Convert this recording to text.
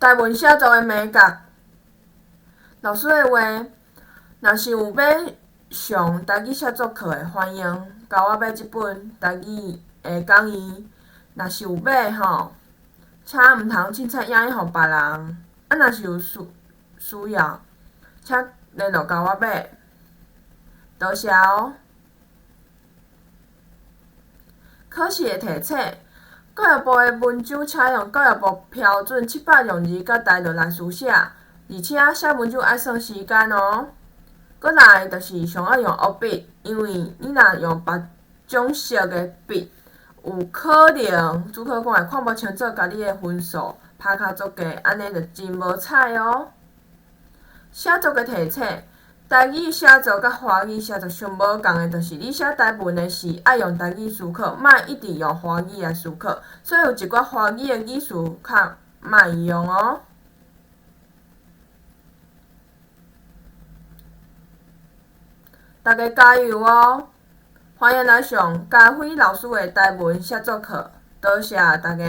台文写作的美感。老师的话，若是有要上台语写作课的，欢迎甲我买即本台语的讲义。若是有买吼，请毋通凊彩影去互别人。若是有需要，请联络甲我买。多谢哦。考试的题册：教育部的文章请用教育部标准700用字甲台论来书写，而且写文章爱算时间哦。搁来就是上爱用黑笔，因为你若用别种色的笔，有可能主考官会看不清楚家己的分数，拍卡足低，安尼就真无彩哦。写作的题册：台语写作甲华语写作上无共的，就是你写台文的时爱用台语思考，莫一直用华语来思考。所以有一寡华语的语词较莫用哦。大家加油哦！欢迎来上嘉辉老师的台文写作课，多谢大家。